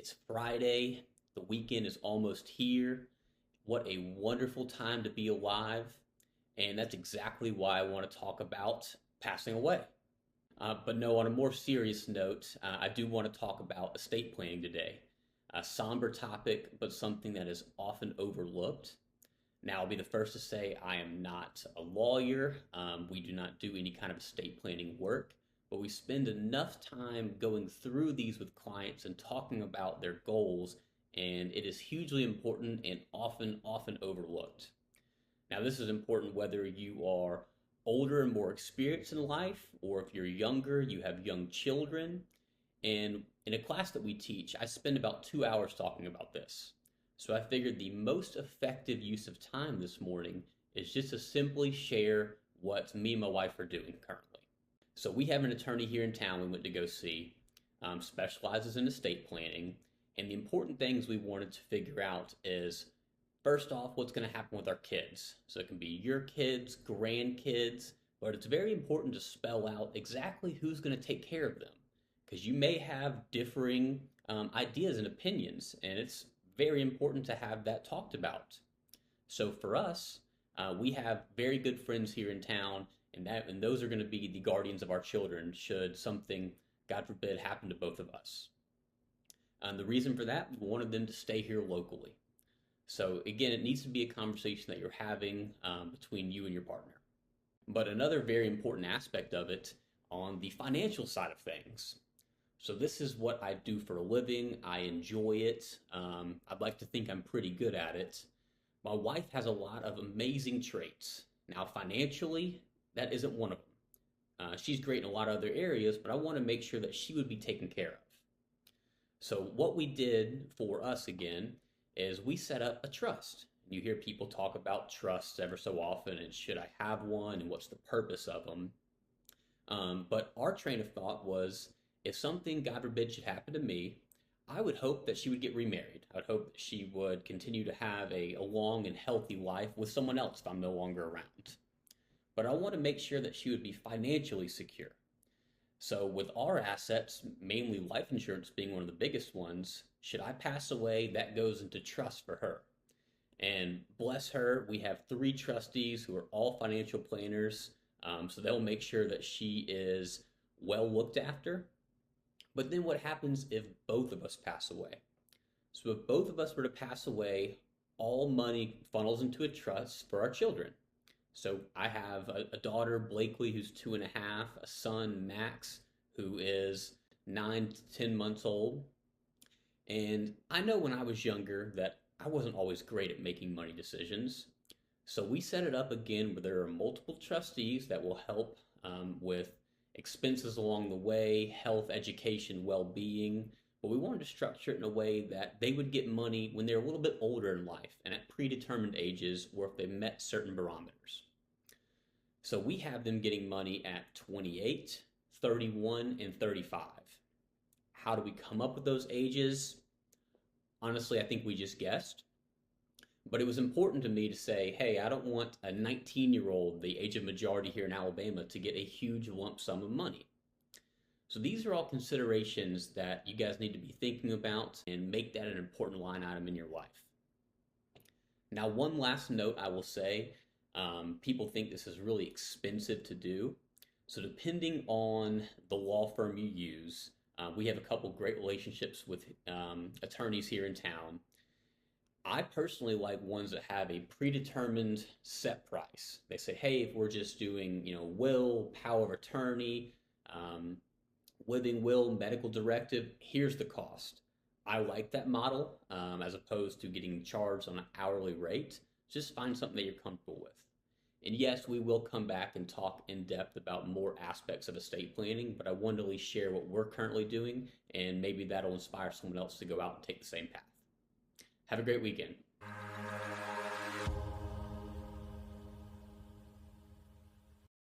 It's Friday. The weekend is almost here. What a wonderful time to be alive. And that's exactly why I want to talk about passing away. But no, on a more serious note, I do want to talk about estate planning today. A somber topic, but something that is often overlooked. Now, I'll be the first to say I am not a lawyer. We do not do any kind of estate planning work, but we spend enough time going through these with clients and talking about their goals, and it is hugely important and often overlooked. Now, this is important whether you are older and more experienced in life, or if you're younger, you have young children. And in a class that we teach, I spend about 2 hours talking about this. So I figured the most effective use of time this morning is just to simply share what me and my wife are doing currently. So we have an attorney here in town we went to go see, specializes in estate planning. And the important things we wanted to figure out is, first off, what's going to happen with our kids. So it can be your kids, grandkids, but it's very important to spell out exactly who's going to take care of them, because you may have differing ideas and opinions, and it's very important to have that talked about. So for us, we have very good friends here in town, and those are going to be the guardians of our children should something, God forbid, happen to both of us. The reason for that, we wanted them to stay here locally. So again, it needs to be a conversation that you're having between you and your partner. But another very important aspect of it on the financial side of things. So this is what I do for a living. I enjoy it. I'd like to think I'm pretty good at it. My wife has a lot of amazing traits. Now, financially, that isn't one of them. She's great in a lot of other areas, but I want to make sure that she would be taken care of. So what we did for us again is we set up a trust. You hear people talk about trusts ever so often, and should I have one, and what's the purpose of them? But our train of thought was, if something, God forbid, should happen to me, I would hope that she would get remarried. I would hope that she would continue to have a long and healthy life with someone else if I'm no longer around. But I want to make sure that she would be financially secure. So with our assets, mainly life insurance being one of the biggest ones, should I pass away, that goes into trust for her. And bless her, we have 3 trustees who are all financial planners, so they'll make sure that she is well looked after. But then what happens if both of us pass away? So if both of us were to pass away, all money funnels into a trust for our children. So I have a daughter, Blakely, who's 2.5, a son, Max, who is 9 to 10 months old. And I know when I was younger that I wasn't always great at making money decisions. So we set it up again where there are multiple trustees that will help with expenses along the way, health, education, well-being. But we wanted to structure it in a way that they would get money when they're a little bit older in life and at predetermined ages, or if they met certain barometers. So we have them getting money at 28, 31, and 35. How do we come up with those ages? Honestly, I think we just guessed. But it was important to me to say, hey, I don't want a 19-year-old, the age of majority here in Alabama, to get a huge lump sum of money. So these are all considerations that you guys need to be thinking about and make that an important line item in your life. Now, one last note I will say, people think this is really expensive to do. So depending on the law firm you use, we have a couple great relationships with attorneys here in town. I personally like ones that have a predetermined set price. They say, hey, if we're just doing, will, power of attorney, living will, medical directive, here's the cost. I like that model as opposed to getting charged on an hourly rate. Just find something that you're comfortable with. And yes, we will come back and talk in depth about more aspects of estate planning, but I wanted to at least share what we're currently doing, and maybe that'll inspire someone else to go out and take the same path. Have a great weekend.